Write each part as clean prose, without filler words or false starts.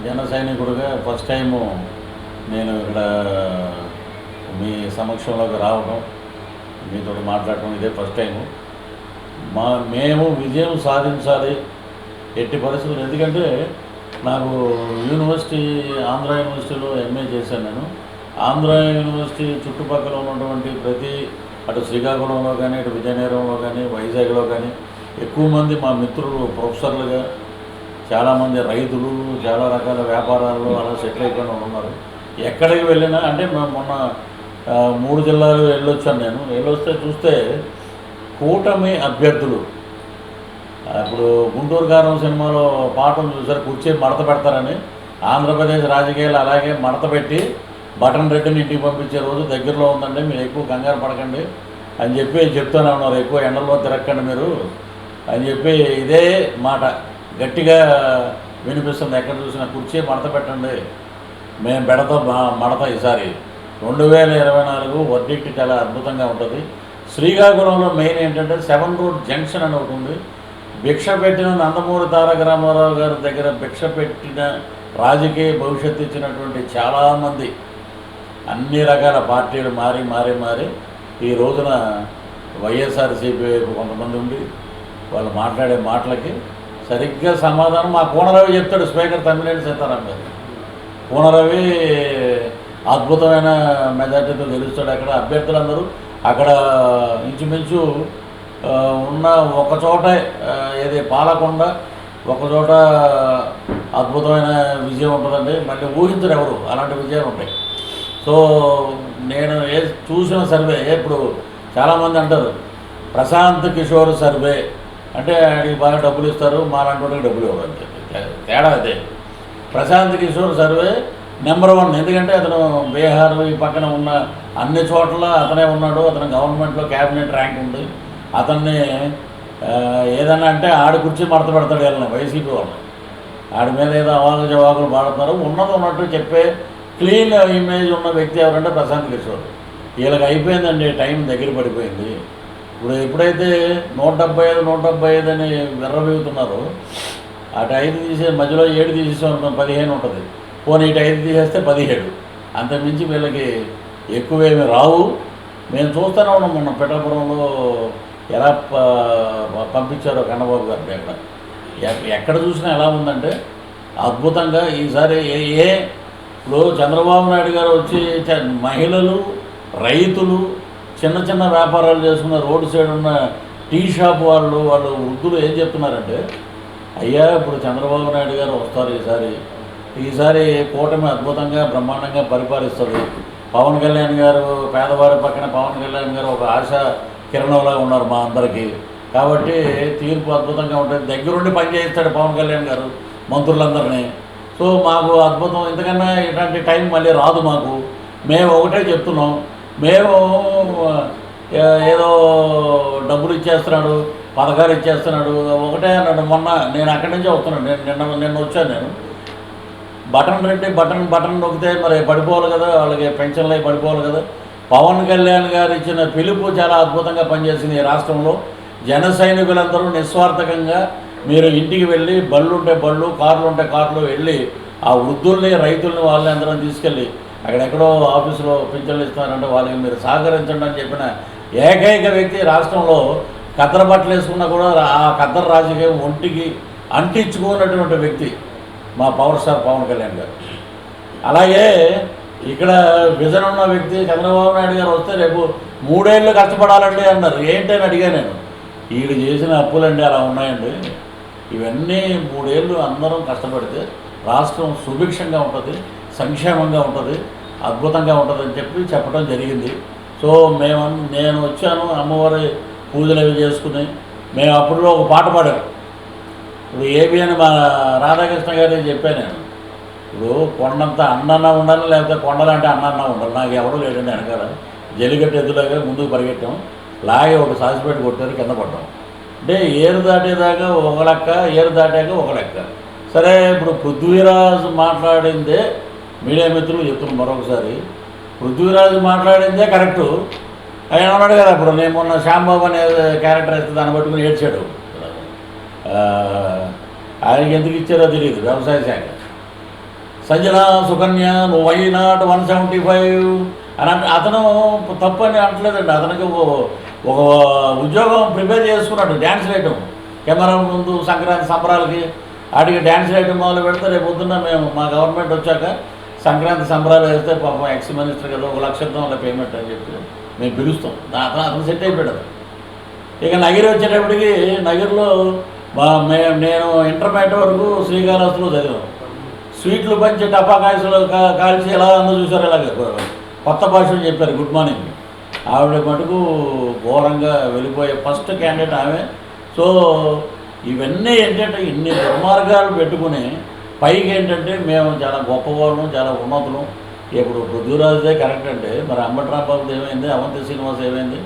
జన సైనికుడిగా first time నేను ఇక్కడ మీ సమక్షంలోకి రావడం, మీతో మాట్లాడటం ఇదే ఫస్ట్ టైము. మేము విజయం సాధించాలి ఎట్టి పరిస్థితులు. ఎందుకంటే నాకు యూనివర్సిటీ, ఆంధ్ర యూనివర్సిటీలో ఎంఏ చేశాను నేను. ఆంధ్ర యూనివర్సిటీ చుట్టుపక్కల ఉన్నటువంటి ప్రతి అటు శ్రీకాకుళంలో కానీ, ఇటు విజయనగరంలో కానీ, వైజాగ్లో కానీ ఎక్కువ మంది మా మిత్రులు ప్రొఫెసర్లుగా, చాలామంది రైతులు, చాలా రకాల వ్యాపారాల్లో అలా సెటిల్ అయిపోయిన ఉన్నారు. ఎక్కడికి వెళ్ళినా అంటే మొన్న 3 జిల్లాలు వెళ్ళొచ్చాను నేను. వెళ్ళొస్తే చూస్తే కూటమి అభ్యర్థులు, ఇప్పుడు గుంటూరు కారం సినిమాలో పాఠం చూసారు, కుర్చీ మడత పెడతారని. ఆంధ్రప్రదేశ్ రాజకీయాలు అలాగే మడత పెట్టి బటన్ రెడ్డిని ఇంటికి పంపించే రోజు దగ్గరలో ఉందండి, మీరు ఎక్కువ కంగారు పడకండి అని చెప్పి చెప్తూనే ఉన్నారు. ఎక్కువ ఎండల్లో తిరగకండి మీరు అని చెప్పి ఇదే మాట గట్టిగా వినిపిస్తుంది. ఎక్కడ చూసినా కుర్చీ మడత పెట్టండి, మేము పెడతాం మడత. ఈసారి 2024 వర్డిక్ట్ చాలా అద్భుతంగా ఉంటుంది. శ్రీకాకుళంలో మెయిన్ ఏంటంటే 7 రోడ్ జంక్షన్ అని ఒకటి ఉంది. భిక్ష పెట్టిన నందమూరి తారక రామారావు గారి దగ్గర భిక్ష పెట్టిన, రాజకీయ భవిష్యత్తు ఇచ్చినటువంటి చాలామంది అన్ని రకాల పార్టీలు మారి ఈ రోజున వైఎస్ఆర్సీపీ కొంతమంది ఉండి వాళ్ళు మాట్లాడే మాటలకి సరిగ్గా సమాధానం మా కూనరవి చెప్తాడు. స్పీకర్ తమ్మినేని సీతారాం గారు. కూనరవి అద్భుతమైన మెజార్టీతో గెలుస్తాడు. అక్కడ అభ్యర్థులందరూ అక్కడ ఇంచుమించు ఉన్న ఒకచోట ఏది పాలకొండ, ఒకచోట అద్భుతమైన విజయం ఉంటుందండి. మళ్ళీ ఊహించరు ఎవరు అలాంటి విజయాలు ఉంటాయి. సో నేను చూసిన సర్వే, ఇప్పుడు చాలామంది అంటారు ప్రశాంత్ కిషోర్ సర్వే అంటే ఆడికి బాగా డబ్బులు ఇస్తారు, మాలాంటి వాడికి డబ్బులు ఇవ్వరు అని చెప్పి. తేడా అదే. Prashant Kishor survey number 1. ఎందుకంటే అతను బీహార్ ఈ పక్కన ఉన్న అన్ని చోట్ల అతనే ఉన్నాడు. అతను గవర్నమెంట్లో క్యాబినెట్ ర్యాంక్ ఉంది. అతన్ని ఏదన్నా అంటే ఆడి కుర్చీ మడత పెడతాడు వీళ్ళని, వైసీపీ వాళ్ళు. ఆడి మీద ఏదో అవాకులు జవాకులు పాడుతున్నారు. ఉన్నట్టు చెప్పే క్లీన్ ఇమేజ్ ఉన్న వ్యక్తి ఎవరంటే ప్రశాంత్ కిషోర్. వీళ్ళకి అయిపోయిందండి, టైం దగ్గర పడిపోయింది. ఇప్పుడు ఎప్పుడైతే 175 అని విర్రవీగుతున్నారో, అటు 5 తీసే మధ్యలో 7 తీసేసాం, 15 ఉంటుంది. పోనీ ఇటు 5 తీసేస్తే 17. అంతకుమించి వీళ్ళకి ఎక్కువేమి రావు. మేము చూస్తూనే ఉన్నాం మొన్న పిఠాపురంలో ఎలా పంపించారో కన్నబాబు గారిని. అక్కడ ఎక్కడ చూసినా ఎలా ఉందంటే అద్భుతంగా ఈసారి ఇప్పుడు చంద్రబాబు నాయుడు గారు వచ్చి మహిళలు, రైతులు, చిన్న చిన్న వ్యాపారాలు చేసుకున్న రోడ్డు సైడ్ ఉన్న టీ షాప్ వాళ్ళు వృద్ధులు ఏం చెప్తున్నారంటే, అయ్యా ఇప్పుడు చంద్రబాబు నాయుడు గారు వస్తారు, ఈసారి కూటమి అద్భుతంగా బ్రహ్మాండంగా పరిపాలిస్తుంది. పవన్ కళ్యాణ్ గారు, పేదవారి పక్కన పవన్ కళ్యాణ్ గారు ఒక ఆశా కిరణంలా ఉన్నారు మా అందరికీ. కాబట్టి తీర్పు అద్భుతంగా ఉంటుంది. దగ్గరుండి పనిచేయిస్తాడు పవన్ కళ్యాణ్ గారు మంత్రులందరినీ. సో మాకు అద్భుతం. ఇంతకన్నా ఇలాంటి టైం మళ్ళీ రాదు మాకు. మేము ఒకటే చెప్తున్నాం, మేము ఏదో డబ్బులు ఇచ్చేస్తున్నాడు, పథకాలు ఇచ్చేస్తున్నాడు ఒకటే అన్నాడు. మొన్న నేను అక్కడి నుంచే వస్తున్నాను, నిన్న వచ్చాను నేను. బటన్ రెడ్డి బటన్ నొక్కితే మరి పడిపోవాలి కదా, వాళ్ళకి పెన్షన్లు అవి పడిపోవాలి కదా. పవన్ కళ్యాణ్ గారు ఇచ్చిన పిలుపు చాలా అద్భుతంగా పనిచేసింది. ఈ రాష్ట్రంలో జన సైనికులందరూ నిస్వార్థకంగా మీరు ఇంటికి వెళ్ళి, బళ్ళుంటే బళ్ళు, కార్లు ఉంటే కార్లు వెళ్ళి ఆ వృద్ధుల్ని, రైతుల్ని వాళ్ళని అందరం తీసుకెళ్ళి అక్కడెక్కడో ఆఫీసులో పింఛన్లు ఇస్తున్నారంటే వాళ్ళకి మీరు సహకరించండి అని చెప్పిన ఏకైక వ్యక్తి రాష్ట్రంలో. కద్దర బట్టలు వేసుకున్నా కూడా ఆ కద్దర రాజకీయం ఒంటికి అంటించుకున్నటువంటి వ్యక్తి మా పవర్ స్టార్ పవన్ కళ్యాణ్ గారు. అలాగే ఇక్కడ విజన్ ఉన్న వ్యక్తి చంద్రబాబు నాయుడు గారు వస్తే రేపు 3 ఏళ్ళు కష్టపడాలండి అన్నారు. ఏంటని అడిగా నేను. వీళ్ళు చేసిన అప్పులండి అలా ఉన్నాయండి. ఇవన్నీ 3 ఏళ్ళు అందరం కష్టపడితే రాష్ట్రం సుభిక్షంగా ఉంటుంది, సంక్షేమంగా ఉంటుంది, అద్భుతంగా ఉంటుందని చెప్పడం జరిగింది. సో నేను వచ్చాను, అమ్మవారి పూజలు అవి చేసుకుని మేము అప్పుడులో ఒక పాట పాడాము. ఇప్పుడు ఏబి అని మా రాధాకృష్ణ గారు చెప్పాను నేను. ఇప్పుడు కొండంత అన్నన్నా ఉండాలి, లేకపోతే కొండలంటే అన్నన్నా ఉండాలి. నాకు ఎవడూ లేదండి వెనకాల. జల్లికట్టు ఎద్దులాగా ముందుకు పరిగెట్టాం, లాగే ఒక సాసిపెట్టి కొట్టారు, కింద పడ్డాం. అంటే ఏరు దాటేదాకా ఒక లెక్క, ఏరు దాటాక ఒక లెక్క. సరే ఇప్పుడు పృథ్వీరాజు మాట్లాడిందే మీడియా మిత్రులు చెప్తున్నాను మరొకసారి, పృథ్వీరాజు మాట్లాడిందే కరెక్టు. ఆయన ఉన్నాడు కదా, ఇప్పుడు నేను మొన్న శ్యాంబాబు అనే క్యారెక్టర్ అయితే దాన్ని పట్టుకుని ఏడ్చాడు. ఆయనకి ఎందుకు ఇచ్చారో తెలియదు వ్యవసాయ శాఖ. సంజన సుకన్య నువ్వు వై నాట్ 175 అని అతను తప్పని అంటలేదండి. అతనికి ఒక ఉద్యోగం ప్రిపేర్ చేసుకున్నాడు, డ్యాన్స్ వేయటం కెమెరా ముందు సంక్రాంతి సంబరాలకి వాటికి డ్యాన్స్ వేయటం మొదలు పెడితే రేపు పొద్దున్న మేము మా గవర్నమెంట్ వచ్చాక సంక్రాంతి సంబరాలు వేస్తే పాపం ఎక్స్ మినిస్టర్ కదా 1 లక్ష వాళ్ళ పేమెంట్ అని చెప్పి మేము పిలుస్తాం. అతను సెట్ అయిపోయాడు. ఇక నగిరి వచ్చేటప్పటికి నగిరిలో నేను ఇంటర్మీడియట్ వరకు శ్రీకాళహస్తిలో చదివాను. స్వీట్లు పంచి టపాకాయలు కాల్చి ఎలా ఉందో చూసారు, ఇలాగ కొత్త భాషలు చెప్పారు గుడ్ మార్నింగ్. ఆవిడ మటుకు ఘోరంగా వెళ్ళిపోయే ఫస్ట్ క్యాండిడేట్ ఆమె. సో ఇవన్నీ ఏంటంటే ఇన్ని దుర్మార్గాలు పెట్టుకుని పైకి ఏంటంటే మేము చాలా గొప్పవాళ్ళం, చాలా ఉన్నతులు. ఇప్పుడు పృథ్వీరాజుదే కరెక్ట్ అంటే మరి అంబటి రాంబాబుది ఏమైంది, అవంతి శ్రీనివాస్ ఏమైంది.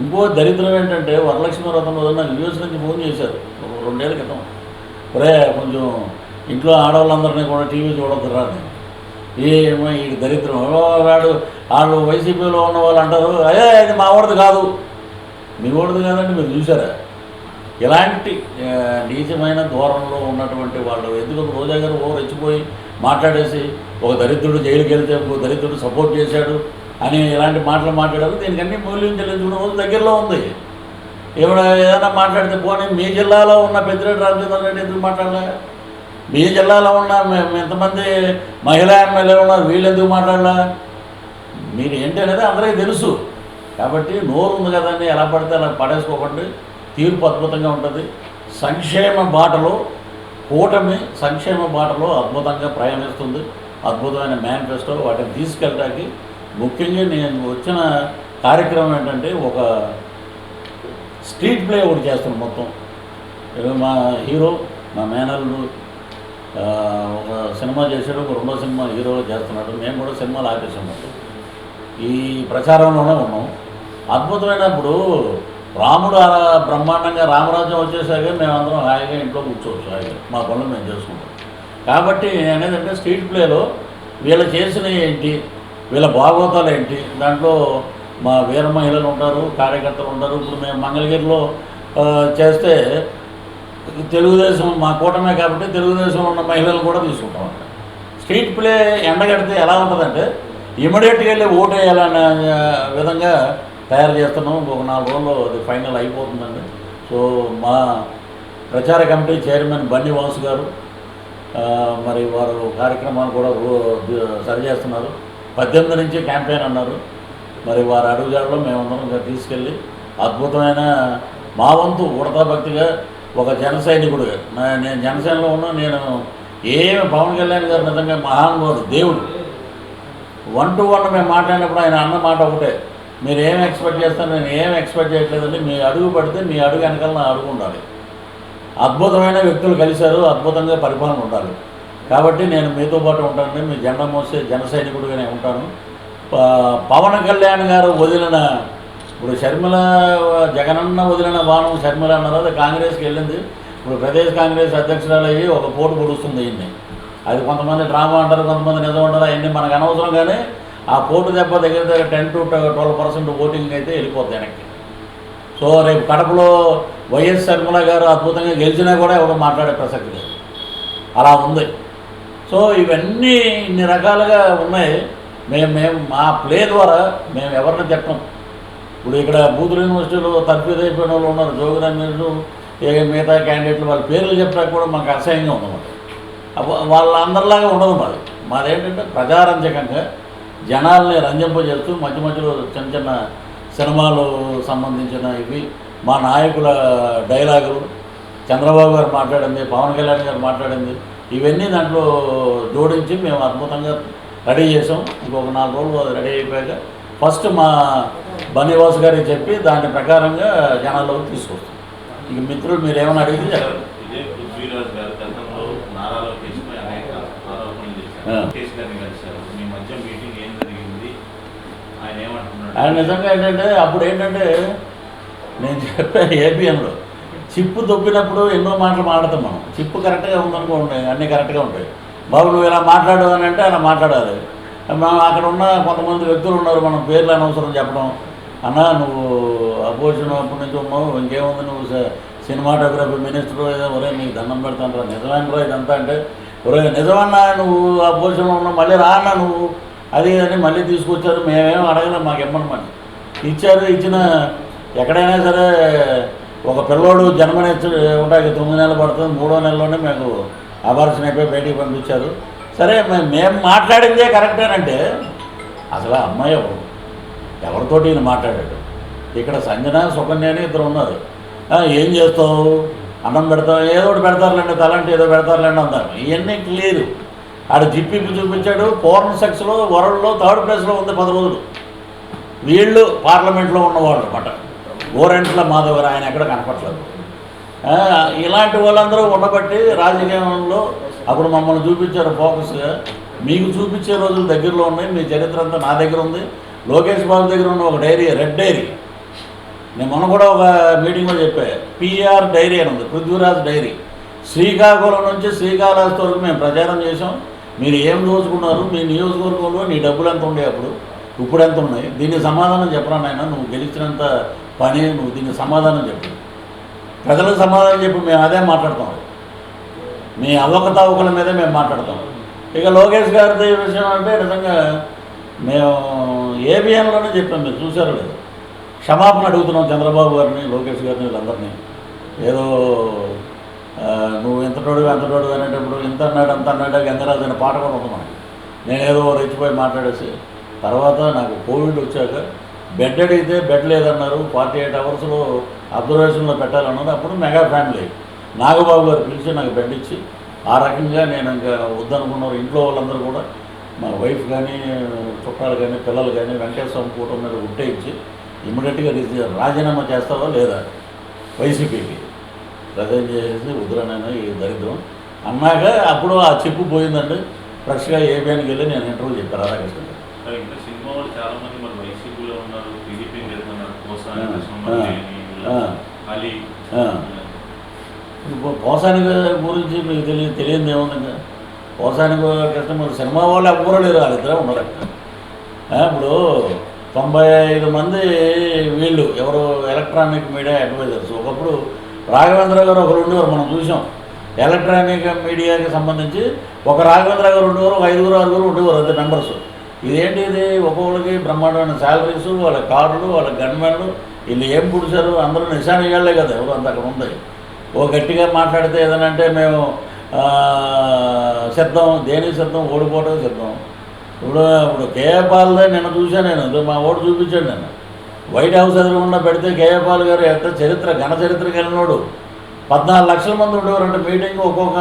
ఇంకో దరిద్రం ఏంటంటే వరలక్ష్మి వ్రతం రోజు నాకు యూఎస్ నుంచి ఫోన్ చేశారు 2 ఏళ్ల క్రితం. ఒరే కొంచెం ఇంట్లో ఆడవాళ్ళందరినీ కూడా టీవీ చూడొద్దు రాని, ఏమో ఈ దరిద్రం వాళ్ళు వైసీపీలో ఉన్న వాళ్ళు అంటారు అదే ఇది మా వాడిది కాదు. మీ వాడిది కాదండి, మీరు చూసారా? ఇలాంటి నీచమైన ధోరణిలో ఉన్నటువంటి వాళ్ళు ఎందుకు రోజా గారు రెచ్చిపోయి మాట్లాడేసి ఒక దరిద్రుడు జైలుకి వెళ్తే ఒక దరిద్రుడు సపోర్ట్ చేశాడు అని ఇలాంటి మాటలు మాట్లాడారు. దీనికన్నీ మూల్యం చెల్లించుకున్న రోజు దగ్గరలో ఉంది. ఏదైనా మాట్లాడితే పోనీ మీ జిల్లాలో ఉన్న పెద్దిరెడ్డి రామచంద్ర రెడ్డి ఎందుకు మాట్లాడలే? మీ జిల్లాలో ఉన్న ఎంతమంది మహిళా ఎమ్మెల్యేలు ఉన్నారు, వీళ్ళు ఎందుకు మాట్లాడలే? మీరు ఏంటి అనేది అందరికీ తెలుసు. కాబట్టి నోరు ఉంది కదండి, ఎలా పడితే అలా పడేసుకోకండి. తీర్పు అద్భుతంగా ఉంటుంది. సంక్షేమ బాటలో కూటమి సంక్షేమ బాటలో అద్భుతంగా ప్రయాణిస్తుంది. అద్భుతమైన మేనిఫెస్టో వాటిని తీసుకెళ్ళడానికి ముఖ్యంగా నేను వచ్చిన కార్యక్రమం ఏంటంటే ఒక స్ట్రీట్ ప్లే ఒకటి చేస్తాను మొత్తం. మా హీరో మా మేనల్లుడు ఒక సినిమా చేశాడు, ఒక 2వ సినిమా హీరోగా చేస్తున్నాడు. మేము కూడా సినిమాలు ఆపేసాము, ఈ ప్రచారంలోనే ఉన్నాం. అద్భుతమైనప్పుడు రాముడు బ్రహ్మాండంగా రామరాజ్యం వచ్చేసాక మేమందరం హాయిగా ఇంట్లో కూర్చోవచ్చు, హాయిగా మా పనులు మేము చేసుకుంటాం. కాబట్టి అనేదంటే స్ట్రీట్ ప్లేలో వీళ్ళు చేసినవి ఏంటి, వీళ్ళ భాగవతాలు ఏంటి, దాంట్లో మా వీర మహిళలు ఉంటారు, కార్యకర్తలు ఉంటారు. ఇప్పుడు మేము మంగళగిరిలో చేస్తే తెలుగుదేశం మా కూటమే కాబట్టి తెలుగుదేశంలో ఉన్న మహిళలు కూడా తీసుకుంటాం. స్ట్రీట్ ప్లే ఎండగడితే ఎలా ఉంటుందంటే ఇమీడియట్గా వెళ్ళి ఓటు వేయాలనే విధంగా తయారు చేస్తున్నాం. ఒక 4 రోజుల్లో అది ఫైనల్ అయిపోతుందండి. సో మా ప్రచార కమిటీ చైర్మన్ బన్నీ వాసు గారు మరి వారు కార్యక్రమాలు కూడా సరి చేస్తున్నారు. 18 నుంచి క్యాంపెయిన్ అన్నారు. మరి వారి అడుగుజాడలో మేమందరం తీసుకెళ్ళి అద్భుతమైన మా వంతు ఉడతా భక్తిగా ఒక జన సైనికుడుగా నేను జనసేనలో ఉన్నా. నేను ఏమి పవన్ కళ్యాణ్ గారు నిజంగా మహానుభావుడు, దేవుడు. 1 to 1 మేము మాట్లాడినప్పుడు ఆయన అన్న మాట ఒకటే, మీరు ఏం ఎక్స్పెక్ట్ చేస్తారు, నేను ఏం ఎక్స్పెక్ట్ చేయట్లేదండి, మీ అడుగు పడితే మీ అడుగు వెనకాల నా అడుగు ఉండాలి. అద్భుతమైన వ్యక్తులు కలిశారు, అద్భుతంగా పరిపాలన ఉండాలి. కాబట్టి నేను మీతో పాటు ఉంటానండి, మీ జెండా మోసే జన సైనికుడిగానే ఉంటాను. పవన్ కళ్యాణ్ గారు వదిలిన ఇప్పుడు షర్మిల జగనన్న వదిలిన బాణం షర్మిల అన్నారు, అది కాంగ్రెస్కి వెళ్ళింది. ఇప్పుడు ప్రదేశ్ కాంగ్రెస్ అధ్యక్షురాలు అయ్యి ఒక పోటు పొడుస్తుంది ఈయన్ని. అది కొంతమంది డ్రామా అంటారు, కొంతమంది నిజం అంటారు, అవన్నీ మనకు అనవసరం. కానీ ఆ పోటు దెబ్బ దగ్గర 10 to 12% ఓటింగ్ అయితే వెళ్ళిపోద్ది వెనక్కి. సో రేపు కడపలో వైఎస్ షర్మిల గారు అద్భుతంగా గెలిచినా కూడా ఎవరు మాట్లాడే ప్రసక్తి లేదు, అలా ఉంది. సో ఇవన్నీ ఇన్ని రకాలుగా ఉన్నాయి. మేము మా ప్లే ద్వారా మేము ఎవరిని చెప్పం. ఇప్పుడు ఇక్కడ బూతుల యూనివర్సిటీలో తర్ఫీదు అయిపోయిన వాళ్ళు ఉన్నారు, జోగి రమేష్ మిగతా క్యాండిడేట్లు వాళ్ళ పేర్లు చెప్పడానికి కూడా మాకు అసహ్యంగా ఉందన్నమాట. వాళ్ళందరిలాగా ఉండదు మాదేంటంటే ప్రజారంజకంగా జనాల్ని రంజింపజేస్తూ మధ్య మధ్యలో చిన్న చిన్న సినిమాలు సంబంధించిన ఇవి, మా నాయకుల డైలాగులు, చంద్రబాబు గారు మాట్లాడింది, పవన్ కళ్యాణ్ గారు మాట్లాడింది, ఇవన్నీ దాంట్లో జోడించి మేము అద్భుతంగా రెడీ చేసాం. ఇంకొక 4 రోజులు రెడీ అయిపోయాక ఫస్ట్ మా బన్నీవాసు గారికి చెప్పి దాని ప్రకారంగా జనాల్లోకి తీసుకొస్తాం. ఇక మిత్రులు మీరు ఏమైనా అడిగితే చెప్పండి. ఆయన నిజంగా ఏంటంటే అప్పుడు ఏంటంటే నేను చెప్పాను ఏపీఎంలో చిప్పు దొబ్బినప్పుడు ఎన్నో మాటలు మాట్లాడతాం మనం. చిప్పు కరెక్ట్గా ఉందనుకో ఉంటాయి, అన్నీ కరెక్ట్గా ఉంటాయి. బాబు నువ్వు ఇలా మాట్లాడు అని అంటే అలా మాట్లాడాలి. అక్కడ ఉన్న కొంతమంది వ్యక్తులు ఉన్నారు, మనం పేర్లు అనవసరం చెప్పడం. అన్న నువ్వు అపోజిషన్ అప్పటి నుంచి ఉన్నావు, ఇంకేముంది నువ్వు సినిమాటోగ్రఫీ మినిస్టర్ ఏదో ఒరే నీకు దండం పెడతాను రా, నిజమైన రా ఇదంతా అంటే నిజమన్నా నువ్వు ఆ పొజిషన్లో ఉన్నావు, మళ్ళీ రా అన్నా నువ్వు, అది అని మళ్ళీ తీసుకొచ్చారు. మేమేం అడగలేం, మాకు ఇమ్మనమని ఇచ్చారు. ఇచ్చిన ఎక్కడైనా సరే ఒక పిల్లోడు జన్మనిచ్చి ఉంటాయి 9 నెలలు పడుతుంది, 3వ నెలలోనే మేము అబార్షన్ అయిపోయి బయటికి పంపించారు. సరే మేము మాట్లాడిందే కరెక్టేనంటే అసలు ఆ అమ్మాయి ఎవరితోటి ఈయన మాట్లాడాడు? ఇక్కడ సంజన సుకన్య అని ఇద్దరు ఉన్నారు. ఏం చేస్తావు, అన్నం పెడతావు, ఏదో ఒకటి పెడతారులేండి, తలంటే ఏదో పెడతారులేండి అంటారు. ఇవన్నీ క్లియర్. ఆడు జిప్పి చూపించాడు. పోర్న్ సెక్స్లో వరల్డ్లో 3rd ప్లేస్లో ఉంది 10 రోజులు. వీళ్ళు పార్లమెంట్లో ఉన్నవాళ్ళు అన్నమాట. గోరెంట్ల మాధవ్ గారు, ఆయన ఎక్కడ కనపట్లేదు. ఇలాంటి వాళ్ళందరూ ఉండబట్టి రాజకీయంలో అప్పుడు మమ్మల్ని చూపించారు ఫోకస్గా. మీకు చూపించే రోజులు దగ్గరలో ఉన్నాయి. మీ చరిత్ర అంతా నా దగ్గర ఉంది. లోకేష్ బాబు దగ్గర ఉన్న ఒక డైరీ, రెడ్ డైరీ, నేను మొన్న కూడా ఒక మీటింగ్లో చెప్పా, పిఆర్ డైరీ అని ఉంది, పృథ్వీరాజ్ డైరీ. శ్రీకాకుళం నుంచి శ్రీకాళహస్తి వరకు మేము ప్రచారం చేసాం. మీరు ఏం దోచుకున్నారు, మీ నియోజకవర్గంలో నీ డబ్బులు ఎంత ఉండే అప్పుడు, ఇప్పుడు ఎంత ఉన్నాయి, దీనికి సమాధానం చెప్పరా నాయన, నువ్వు గెలిచినంత పని, నువ్వు దీనికి సమాధానం చెప్పు, ప్రజలకు సమాధానం చెప్పి మేము అదే మాట్లాడతాం. మీ అవకతవకల మీదే మేము మాట్లాడతాం. ఇక లోకేష్ గారి విషయం అంటే నిజంగా మేము ఏబిఎన్లోనే చెప్పాం, మీరు చూసారో లేదు, క్షమాపణ అడుగుతున్నాం చంద్రబాబు గారిని, లోకేష్ గారిని, వీళ్ళందరినీ. ఏదో నువ్వు ఎంతటోడు అనేటప్పుడు ఇంత అన్నాడు అంత అన్నాడు గంగరాజు అనే పాట కూడా ఉంది మనకి. నేనేదో రెచ్చిపోయి మాట్లాడేసి తర్వాత నాకు కోవిడ్ వచ్చాక బెడ్ అడిగితే బెడ్ లేదన్నారు, 48 అవర్స్లో అబ్జర్వేషన్లో పెట్టాలన్నారు. అప్పుడు మెగా ఫ్యామిలీ నాగబాబు గారు పిలిచి నాకు బెడ్ ఇచ్చి ఆ రకంగా నేను ఇంకా వద్దనుకున్నారు. ఇంట్లో వాళ్ళందరూ కూడా మా వైఫ్ కానీ చుట్టాలు కానీ పిల్లలు కానీ వెంకటేశ్వర కూటమి మీద ఉట్టేయించి ఇమ్మీడియట్గా రాజీనామా చేస్తావా లేదా వైసీపీకి రిజైన్ చేసి వద్దురనైనా ఈ దరిద్రం అన్నాక అప్పుడు ఆ చెప్పు పోయిందండి. ఫ్రెష్గా ఏబిఎన్కి వెళ్ళి నేను ఇంటర్వ్యూ చెప్పాను రాధాకృష్ణ గారు. ఇంకా సినిమా వాళ్ళు చాలా మంది మన వైసీపీలో ఉన్నారు, టీడీపీకి వెళ్తున్నారు. పోసాని గురించి మీకు తెలియదు ఏముంది. పోసాని కస్టమర్ సినిమా వాళ్ళు ఎవ్వరూ లేరు, వాళ్ళిద్దరే ఉన్నారు. ఇప్పుడు 95 మంది వీళ్ళు ఎవరు ఎలక్ట్రానిక్ మీడియా అడ్వైజర్స్. ఒకప్పుడు రాఘవేంద్ర గారు ఒకరు ఉండేవారు, మనం చూసాం. ఎలక్ట్రానిక్ మీడియాకి సంబంధించి ఒక రాఘవేంద్ర గారు ఉండేవారు, 5 6 ఉండేవారు, అంతే మెంబర్స్. ఇదేంటి ఇది, ఒక్కొక్కరికి బ్రహ్మాండమైన శాలరీస్, వాళ్ళ కార్లు, వాళ్ళ గన్మెన్లు, వీళ్ళు ఏం పుడిచారు, అందరూ నిశానిగాళ్లే కదా, ఎవరు అంత అక్కడ ఉంది. ఓ గట్టిగా మాట్లాడితే ఏదైనా అంటే మేము సిద్ధం, దేనికి సిద్ధం, ఓడిపోవడం సిద్ధం. ఇప్పుడు కేఏపాల్దే నిన్న చూశాను నేను, మా ఓటు చూపించాడు. నేను వైట్ హౌస్ ఎదురుకుండా పెడితే కేఏపాల్ గారు ఎంత చరిత్ర, ఘన చరిత్ర కలిగినోడు. 14 లక్షల మంది ఉండేవారంటే మీటింగ్, ఒక్కొక్క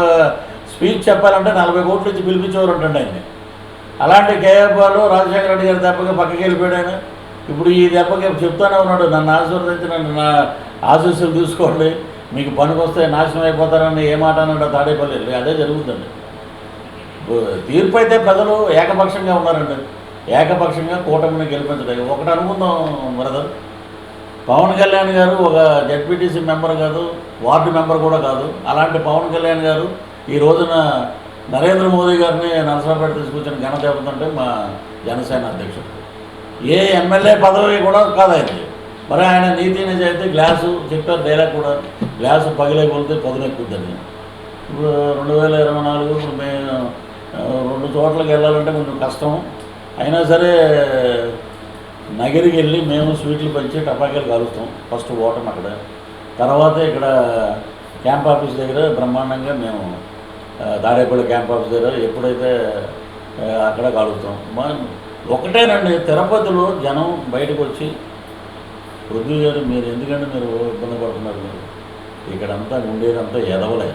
స్పీచ్ చెప్పాలంటే 40 కోట్లు ఇచ్చి పిలిపించేవారంటండి ఆయన్ని. అలాంటి కేఏపాల్ రాజశేఖర రెడ్డి గారి దెబ్బకి పక్కకి వెళ్ళిపోయాడు ఆయన. ఇప్పుడు ఈ దెబ్బకి చెప్తానే ఉన్నాడు, నన్ను ఆశీర్వదించి నన్ను నా ఆశీస్సులు తీసుకోండి, మీకు పనికి వస్తే నాశనం అయిపోతారని ఏ మాట అన్నాడు తాడేపల్లి. అదే జరుగుతుంది. తీర్పు అయితే ప్రజలు ఏకపక్షంగా ఉన్నారండి, ఏకపక్షంగా కూటమిని గెలిపించలేదు. ఒకటి అనుకుందాం బ్రదర్, పవన్ కళ్యాణ్ గారు ఒక జెడ్పీటీసీ మెంబర్ కాదు, వార్డు మెంబర్ కూడా కాదు. అలాంటి పవన్ కళ్యాణ్ గారు ఈ రోజున నరేంద్ర మోదీ గారిని నరసరావుపేట తీసుకొచ్చిన ఘనత ఏమిటంటే మా జనసేన అధ్యక్షుడు. ఏ ఎమ్మెల్యే పదవి కూడా కాదు ఆయనకి. మరి ఆయన నీతి నిజాయితీ, గ్లాసు చెప్పారు డైలాగ్ కూడా, గ్లాసు పగిలేకపోతే పదునెక్కుద్దని. ఇప్పుడు 2024 ఇప్పుడు మేము 2 చోట్లకి వెళ్ళాలంటే కొంచెం కష్టం. అయినా సరే నగిరికి వెళ్ళి మేము స్వీట్లు పంచి టపాకాయలు కాలుస్తాం. ఫస్ట్ ఓటం అక్కడ, తర్వాత ఇక్కడ క్యాంప్ ఆఫీస్ దగ్గర బ్రహ్మాండంగా మేము దాడేపల్లి క్యాంప్ ఆఫీస్ దగ్గర ఎప్పుడైతే అక్కడ కాలుస్తాం. ఒకటేనండి, తిరుపతిలో జనం బయటకు వచ్చి పృథ్వీ గారు మీరు ఎందుకంటే మీరు ఇబ్బంది పడుతున్నారు, ఇక్కడంతా ఉండేదంతా ఎదవలే,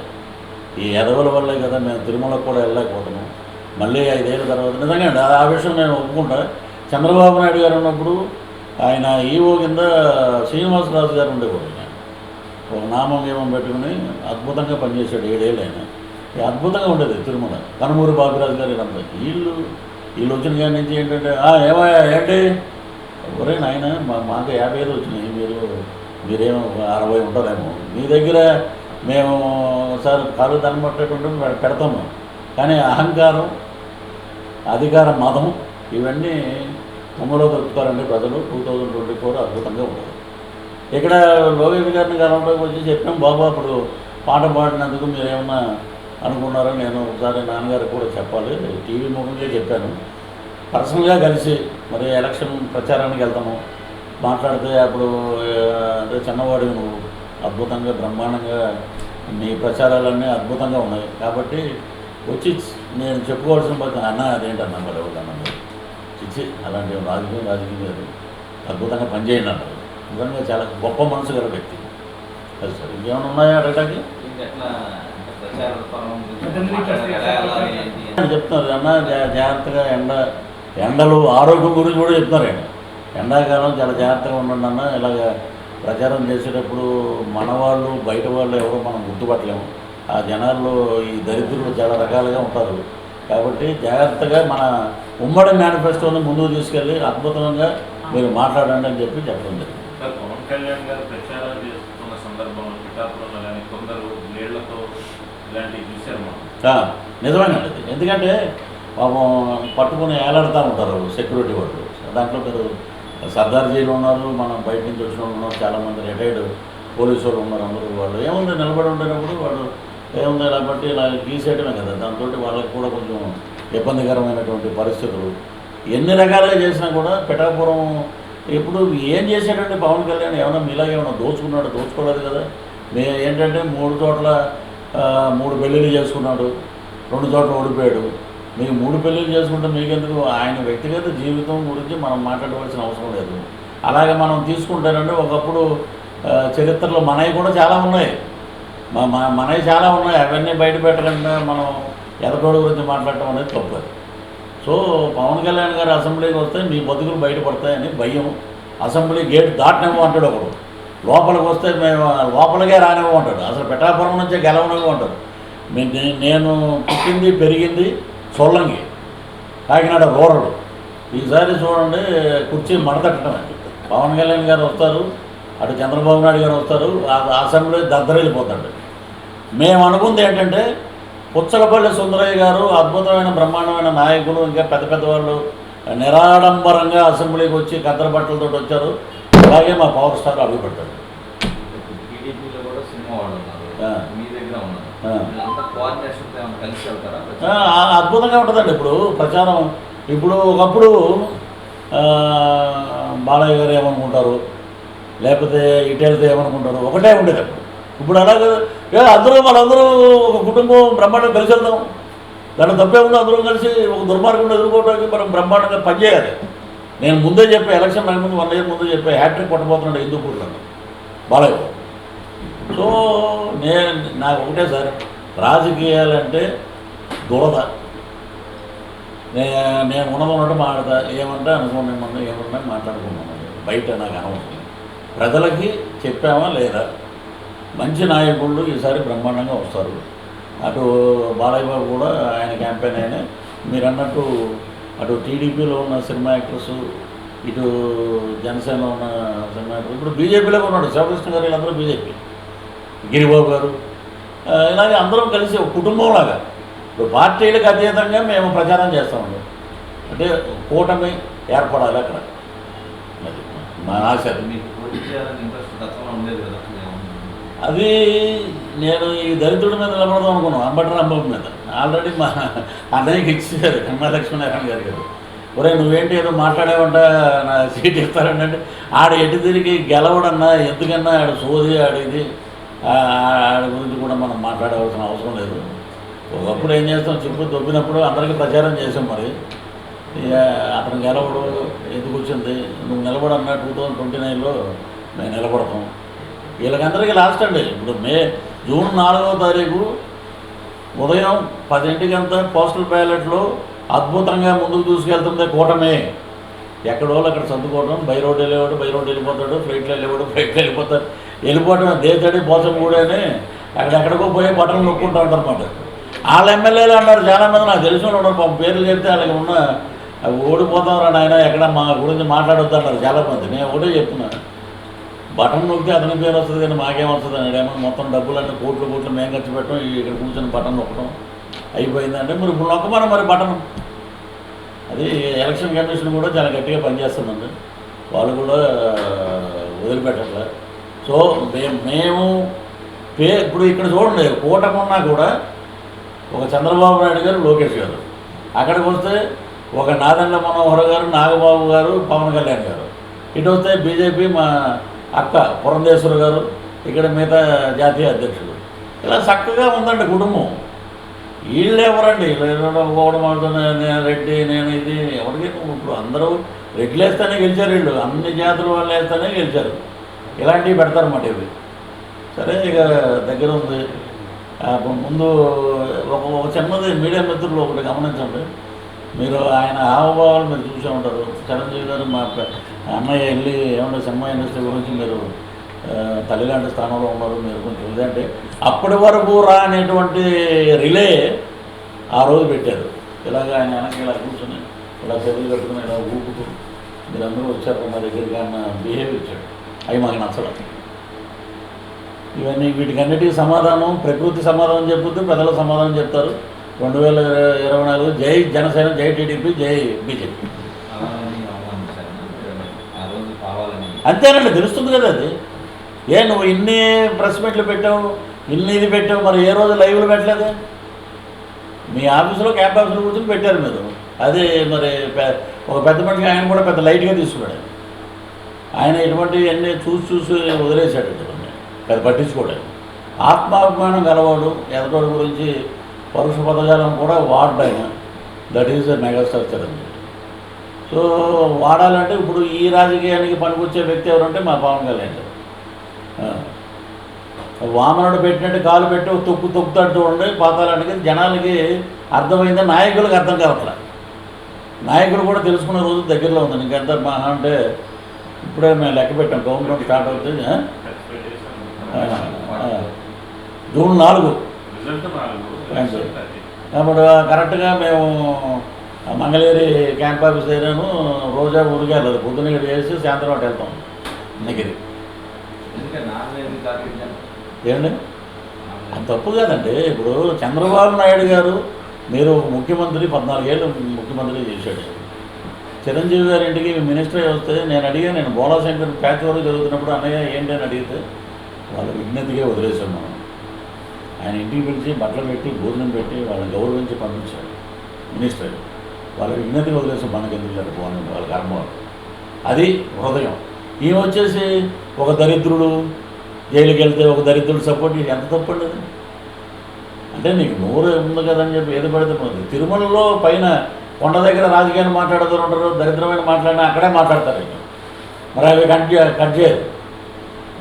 ఈ ఎదవల వల్లే కదా మేము తిరుమలకు కూడా వెళ్ళలేకపోతున్నాం. మళ్ళీ 5 ఏళ్ళ తర్వాత నిజంగా ఆ విషయం నేను ఒప్పుకుంటా. చంద్రబాబు నాయుడు గారు ఉన్నప్పుడు ఆయన ఈవో కింద శ్రీనివాసరాజు గారు ఉండేవాడు. ఒక నామం గేమం పెట్టుకుని అద్భుతంగా పనిచేశాడు 7 ఏళ్ళు. ఆయన అద్భుతంగా ఉండేది తిరుమల. కనుమూరి బాబిరాజు గారు ఇదంతా వీళ్ళు వచ్చిన కాడి నుంచి ఏంటంటే ఏమయ్యా ఏంటి ఒరే నాయన మాకు 50 వచ్చినాయి, మీరేమో 60 ఉంటారేమో, మీ దగ్గర మేము సార్ కాలు దాన్ని పట్టేటువంటి పెడతాము. కానీ అహంకారం, అధికార మదం ఇవన్నీ అమలో దొరుకుతారండి ప్రజలు. 2024 అద్భుతంగా ఉంటుంది. ఇక్కడ లోకేష్ గారిని కలవడానికి వచ్చి చెప్పాం, బాబా అప్పుడు పాట పాడినందుకు మీరేమన్నా అనుకున్నారు. నేను ఒకసారి నాన్నగారికి కూడా చెప్పాలి, టీవీ ముఖంగా చెప్పాను. పర్సనల్గా కలిసి మరి ఎలక్షన్ ప్రచారానికి వెళ్తాము, మాట్లాడితే అప్పుడు అంటే చిన్నవాడివి నువ్వు, అద్భుతంగా బ్రహ్మాండంగా నీ ప్రచారాలన్నీ అద్భుతంగా ఉన్నాయి కాబట్టి వచ్చి నేను చెప్పుకోవాల్సిన పద్ధతి అన్న అదేంటన్నా మరి ఎవరన్నా ఇచ్చి అలాంటి రాజకీయం కాదు, అద్భుతంగా పనిచేయండి అన్నారు. నిజంగా చాలా గొప్ప మనసు గల వ్యక్తి. అది సార్ ఇంకేమైనా ఉన్నాయా అడగటానికి చెప్తున్నారు అన్న జాగ్రత్తగా ఎండలు ఆరోగ్యం గురించి కూడా చెప్తున్నారు. ఎండాకాలం చాలా జాగ్రత్తగా ఉండండి అన్న, ఇలాగ ప్రచారం చేసేటప్పుడు మన వాళ్ళు బయట వాళ్ళు ఎవరో మనం గుర్తుపట్టలేము, ఆ జనాల్లో ఈ దరిద్రులు చాలా రకాలుగా ఉంటారు కాబట్టి జాగ్రత్తగా మన ఉమ్మడి మేనిఫెస్టోని ముందుకు తీసుకెళ్ళి అద్భుతంగా మీరు మాట్లాడండి అని చెప్పి చెప్పడం జరిగింది. పవన్ కళ్యాణ్ గారు ప్రచారం చేస్తున్న సందర్భంలో పిఠాపురంలో కానీ కొందరు నీళ్లతో ఇలాంటివి చూశారు మనం. నిజమేనండి అది. ఎందుకంటే పాపం పట్టుకుని ఏలాడుతూ ఉంటారు సెక్యూరిటీ వాళ్ళు. దాంట్లో మీరు సర్దార్ జైలు ఉన్నారు, మనం బయట నుంచి వచ్చిన వాళ్ళు ఉన్నారు, చాలామంది రిటైర్డ్ పోలీసు వాళ్ళు ఉన్నారు. అందరూ వాళ్ళు ఏముంది నిలబడి ఉండేటప్పుడు వాళ్ళు ఏముంది ఇలా బట్టి ఇలా గీసేయటమే కదా, దాంతో వాళ్ళకి కూడా కొంచెం ఇబ్బందికరమైనటువంటి పరిస్థితులు ఎన్ని రకాలుగా చేసినా కూడా పిఠాపురం ఇప్పుడు ఏం చేశాడంటే పవన్ కళ్యాణ్ ఏమైనా మీలాగే ఏమైనా దోచుకోలేదు కదా. ఏంటంటే 3 చోట్ల 3 పెళ్ళిళ్ళు చేసుకున్నాడు, 2 చోట్ల ఓడిపోయాడు. మీకు 3 పెళ్ళిళ్ళు చేసుకుంటే మీకెందుకు? ఆయన వ్యక్తిగత జీవితం గురించి మనం మాట్లాడవలసిన అవసరం లేదు. అలాగే మనం తీసుకుంటారంటే ఒకప్పుడు చరిత్రలో మనవి కూడా చాలా ఉన్నాయి, మనవి చాలా ఉన్నాయి. అవన్నీ బయట పెట్టకుండా మనం ఎదటోడి గురించి మాట్లాడటం అనేది తప్పు. సో పవన్ కళ్యాణ్ గారు అసెంబ్లీకి వస్తే మీ బతుకులు బయటపడతాయని భయం. అసెంబ్లీ గేట్ దాటనివ్వ అంటాడు ఒకడు, లోపలికి వస్తే మేము లోపలికే రానివ్వ అంటాడు, అసలు పిఠాపురం నుంచే గెలవనివ్వ అంటాడు. నేను పుట్టింది పెరిగింది సొల్లంగి, కాకినాడ రూరల్. ఈసారి చూడండి కుర్చీ మడతట్టడమే. పవన్ కళ్యాణ్ గారు వస్తారు, అటు చంద్రబాబు నాయుడు గారు వస్తారు, అసెంబ్లీ దద్దరిల్లిపోతాడు. మేము అనుకుంది ఏంటంటే పుచ్చలపల్లి సుందరయ్య గారు అద్భుతమైన బ్రహ్మాండమైన నాయకులు, ఇంకా పెద్ద పెద్ద వాళ్ళు నిరాడంబరంగా అసెంబ్లీకి వచ్చి కద్దర బట్టలతో వచ్చారు. అలాగే మా పవర్ స్టార్ అడుగుపెట్టాడు. అద్భుతంగా ఉంటుందండి ఇప్పుడు ప్రచారం. ఇప్పుడు ఒకప్పుడు బాలయ్య గారు ఏమనుకుంటారు, లేకపోతే ఇటెళ్తే ఏమనుకుంటారు, ఒకటే ఉండేది. ఇప్పుడు అలాగే వాళ్ళందరూ ఒక కుటుంబం బ్రహ్మాండంగా కలిసి వెళ్దాం, దాంట్లో తప్పే ఉందో అందరూ కలిసి ఒక దుర్మార్గం ఎదుర్కోవడానికి మనం బ్రహ్మాండంగా పనిచేయాలి. నేను ముందే చెప్పే ఎలక్షన్ ముందు 1 ఇయర్ ముందే చెప్పే హ్యాట్రిక్ కొట్టబోతున్నాడు హిందూపూర్లో బాలయ్య. సో నాకు ఒకటే సార్, రాజకీయాలంటే దురద. నేను ఉన్నట్టు మాట్లాడతా, ఏమంటే అనుకోండి ఏమన్నా మాట్లాడుకున్నాను, బయట నాకు అనవసరం. ప్రజలకి చెప్పామా లేదా, మంచి నాయకుళ్ళు ఈసారి బ్రహ్మాండంగా వస్తారు. అటు బాలయ్య బాబు కూడా ఆయన క్యాంపెయిన్ అయినా మీరు అన్నట్టు అటు టీడీపీలో ఉన్న సినిమా యాక్టర్స్, ఇటు జనసేనలో ఉన్న సినిమా యాక్టర్స్, ఇప్పుడు బీజేపీలో ఉన్నాడు శివకృష్ణ గారు, వీళ్ళందరూ బీజేపీ, గిరిబాబు గారు, ఇలాగే అందరం కలిసి ఒక కుటుంబంలాగా ఇప్పుడు పార్టీలకు అతీతంగా మేము ప్రచారం చేస్తామండి. అంటే కూటమి ఏర్పడాలి అక్కడ, అది మా ఆశ. అది నేను ఈ దళితుడి మీద నిలబడదాం అనుకున్నాను, అంబటి రాంబాబు మీద. ఆల్రెడీ మా అన్నయ్యకి ఇచ్చారు కన్నా లక్ష్మీనారాయణ గారు గారు, ఒరే నువ్వేంటి ఏదో మాట్లాడేవంట నా సీట్ ఇస్తారండి అంటే, ఆడ ఎటు తిరిగి గెలవడన్నా ఎందుకన్నా ఆడ సోది ఆడేది, ఆడి గురించి కూడా మనం మాట్లాడవలసిన అవసరం లేదు. ఒకప్పుడు ఏం చేస్తాం, చెప్పు దొబ్బినప్పుడు అందరికీ ప్రచారం చేసాం. మరి అతను గెలవడు ఎందుకు వచ్చింది, నువ్వు నిలబడన్నా 2029లో మేము నిలబడతాం. వీళ్ళకందరికీ లాస్ట్ అండి. ఇప్పుడు జూన్ 4వ తారీఖు ఉదయం 10 పోస్టల్ బ్యాలెట్లో అద్భుతంగా ముందుకు తీసుకెళ్తుంది కూటమి. ఎక్కడోళ్ళు అక్కడ సర్దుకోవడం, బై రోడ్ వెళ్ళిపోతాడు, ఫ్లైట్లో వెళ్ళిపోవడం దేతడి పోసం కూడా అని అక్కడెక్కడికో పోయి బట్టలు నొక్కుంటూ ఉంటారు అన్నమాట. వాళ్ళ ఎమ్మెల్యేలు అన్నారు చాలామంది, నాకు తెలిసిన వాళ్ళు ఉన్నారు, పేర్లు చెప్తే వాళ్ళకి ఉన్న ఓడిపోతాం రా ఆయన, ఎక్కడ మా గురించి మాట్లాడొద్దు అన్నారు చాలామంది. నేను ఒకటే చెప్తున్నాను, బటన్ నొక్కితే అతని పేరు వస్తుంది కానీ మాకేం వస్తుంది అని. ఏమో మొత్తం డబ్బులు అంటే కోట్లు మేము ఖర్చు పెట్టడం, ఇక్కడ కూర్చొని బటన్ నొక్కడం అయిపోయిందంటే మరి ఇప్పుడు నొక్కమని మరి బటన్. అది ఎలక్షన్ కమిషన్ కూడా చాలా గట్టిగా పనిచేస్తుందండి, వాళ్ళు కూడా వదిలిపెట్టట్లే. సో మేము ఇప్పుడు ఇక్కడ చూడండి, కూటమి ఉన్నా కూడా ఒక చంద్రబాబు నాయుడు గారు, లోకేష్ గారు. అక్కడికి వస్తే ఒక నాదెండ్ల మనోహర్ గారు, నాగబాబు గారు, పవన్ కళ్యాణ్ గారు. ఇటు వస్తే బీజేపీ మా అక్క పురంధేశ్వరి గారు, ఇక్కడ మిగతా జాతీయ అధ్యక్షులు. ఇలా చక్కగా ఉందండి కుటుంబం. వీళ్ళు ఎవరండి ఒకడు మాడుతున్నా, నేను రెడ్డి, నేను ఇది ఎవరికి. ఇప్పుడు అందరూ రెడ్లు వేస్తేనే గెలిచారు, వీళ్ళు అన్ని జాతుల వాళ్ళు వేస్తేనే గెలిచారు. ఇలాంటివి పెడతారన్నమాట ఇవి. సరే, ఇక దగ్గర ఉంది. ముందు ఒక చిన్నది మీడియా మిత్రులు ఒకటి గమనించండి. మీరు ఆయన హావభావాలు మీరు చూసే ఉంటారు. చిరంజీవి గారు మా అన్నయ్య వెళ్ళి ఏమన్నా సినిమా ఇండస్ట్రీ గురించి మీరు తల్లిలాంటి స్థానంలో ఉన్నారు, మీరు కొంచెం ఇదంటే అప్పటి వరకు రా అనేటువంటి రిలే ఆ రోజు పెట్టారు. ఇలాగ ఆయన వెనక్కి ఇలా కూర్చొని ఇలా చెవులు కట్టుకుని ఇలా ఊపుతూ మీరందరూ వచ్చారు మా దగ్గరికి అన్న బిహేవ్ ఇచ్చాడు. అవి మాకు నచ్చలేదు. ఇవన్నీ వీటికన్నిటికీ సమాధానం ప్రకృతి సమాధానం చెప్పుద్ది, ప్రజల సమాధానం చెప్తారు. 2024 జై జనసేన, జై టీడీపీ, జై బీజేపీ. అంతేనండి, తెలుస్తుంది కదా అది. నువ్వు ఇన్ని ప్రెస్ మీట్లు పెట్టావు, ఇన్ని ఇది పెట్టావు, మరి ఏ రోజు లైవ్లు పెట్టలేదు? మీ ఆఫీసులో క్యాంప్ ఆఫీసులో కూర్చొని పెట్టారు మీరు. అది మరి ఒక పెద్ద మనిషి ఆయన కూడా పెద్ద లైట్గా తీసుకున్నాడు. ఆయన ఇటువంటి అన్నీ చూసి వదిలేశాడు. ఇటువంటి పెద్ద పట్టించుకోవడం. ఆత్మాభిమానం గలవాడు, ఎదటోడి గురించి పరుష పదజాలం కూడా వాడ్డాయన. That is a megastar Chiranjeevi. So వాడాలంటే ఇప్పుడు ఈ రాజకీయానికి పనికొచ్చే వ్యక్తి ఎవరంటే మా పవన్ కళ్యాణ్ గారు. వామనుడు పెట్టినట్టు కాలు పెట్టి తొక్కుతాడు చూడండి పాతాళానికి. జనాలకి అర్థమైందా? నాయకులకు అర్థం కావట్లే. నాయకులు కూడా తెలుసుకునే రోజు దగ్గరలో ఉంది. ఇంకెంత మహా అంటే ఇప్పుడే మేము లెక్క పెట్టాం. గవర్నమెంట్ స్టార్ట్ అవుతుంది జూన్ 4. అప్పుడు కరెక్ట్గా మేము మంగళగిరి క్యాంప్ ఆఫీస్ ఏరియాను రోజా ఊరికి వెళ్ళదు. పొద్దున ఇక్కడ చేసి సాయంత్రం అటు వెళ్తాం దగ్గర. ఏమండి అది తప్పు కాదండి. ఇప్పుడు చంద్రబాబు నాయుడు గారు మీరు ముఖ్యమంత్రి 14 ఏళ్ళు ముఖ్యమంత్రి చేశాడు. చిరంజీవి గారి ఇంటికి మినిస్టర్ వస్తే నేను బోలాశంకర్ ప్యాచ్ వరకు చదువుతున్నప్పుడు అన్నయ్య ఏంటి అని అడిగితే వాళ్ళ విజ్ఞతగా వదిలేసాం మనం. ఆయన ఇంటికి పిలిచి బట్టలు పెట్టి భోజనం పెట్టి వాళ్ళని గౌరవించి పంపించాడు మినిస్టర్. వాళ్ళ విజ్ఞతగా వదిలేసాం. మనకి ఎందుకు లేదు పోనీ వాళ్ళ కర్మ. అది హృదయం. ఈమె వచ్చేసి ఒక దరిద్రుడు జైలుకి వెళ్తే ఒక దరిద్రుడు సపోర్ట్ ఎంత తప్పండి అది? అంటే నీకు నోరు ఉంది కదని చెప్పి ఏది పడితే పోతుంది. తిరుమలలో పైన కొండ దగ్గర రాజకీయాన్ని మాట్లాడుతూ ఉంటారు. దరిద్రమైన మాట్లాడినా అక్కడే మాట్లాడతారు. మరి అవి కట్ చేయరు.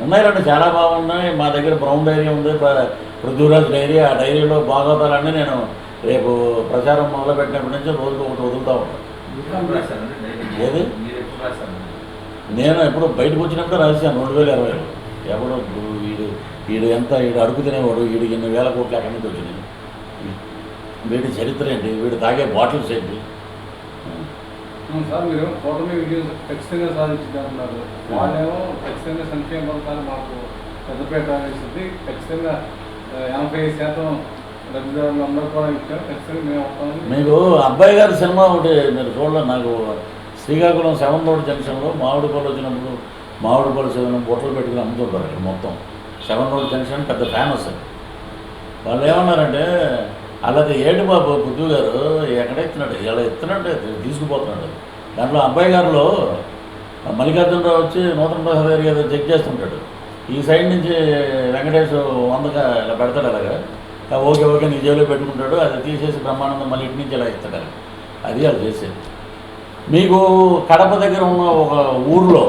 ఉన్నాయండి, చాలా బాగున్నాయి. మా దగ్గర బ్రౌన్ డైరీ ఉంది, పృథ్వీరాజ్ డైరీ. ఆ డైరీలో భాగవతాలన్నీ నేను రేపు ప్రచారం మొదలుపెట్టినప్పటి నుంచి రోజుకు ఒకటి వదులుతూ ఉంటాను. ఏది నేను ఎప్పుడు బయటకు వచ్చినప్పుడు రాశాను 2020లో. ఎప్పుడు వీడు ఎంత అడుగు తినేవాడు, వీడికి ఇన్ని వేల కోట్లు ఎక్కడి నుంచి వచ్చినాయి, వీడి చరిత్ర ఏంటి, వీడు తాగే బాటిల్స్ ఏంటి. సార్ మీరు కూటమి విజయం ఖచ్చితంగా సాధించుకుంటున్నారు. వాళ్ళేమో ఖచ్చితంగా సంక్షేమ పథకాలు మాకు పెద్దపేట వేస్తుంది, ఖచ్చితంగా 80% లబ్ధిదారులు అందరూ కూడా ఇచ్చారు, ఖచ్చితంగా మేము వస్తామని. మీకు అబ్బాయి గారి సినిమా ఒకటి మీరు చూడలేదు. నాకు శ్రీకాకుళం 7 రోడ్ జంక్షన్లో మామిడి పళ్ళు వచ్చినప్పుడు మామిడి పళ్ళు 7 బొట్టలు పెట్టుకుని అమ్ముతుంటారు. ఇక్కడ మొత్తం 7 రోడ్ జంక్షన్ పెద్ద ఫేమస్. వాళ్ళు ఏమన్నారంటే అలాగే ఏడు బాబు పృథ్వీ గారు ఎక్కడ ఇస్తున్నాడు, ఇలా ఇస్తున్నాడు, తీసుకుపోతున్నాడు. దాంట్లో అబ్బాయి గారిలో మల్లికార్జునరావు వచ్చి నూతన ప్రసాద్ గారి ఏదో చెక్ చేస్తుంటాడు. ఈ సైడ్ నుంచి వెంకటేష్ 100గా ఇలా పెడతాడు. అలాగా ఓకే నీ జేబులో పెట్టుకుంటాడు. అది తీసేసి బ్రహ్మానందం మళ్ళీ ఇటు నుంచి ఇలా ఇస్తాడు. అది వాళ్ళు చేసేది. మీకు కడప దగ్గర ఉన్న ఒక ఊరిలో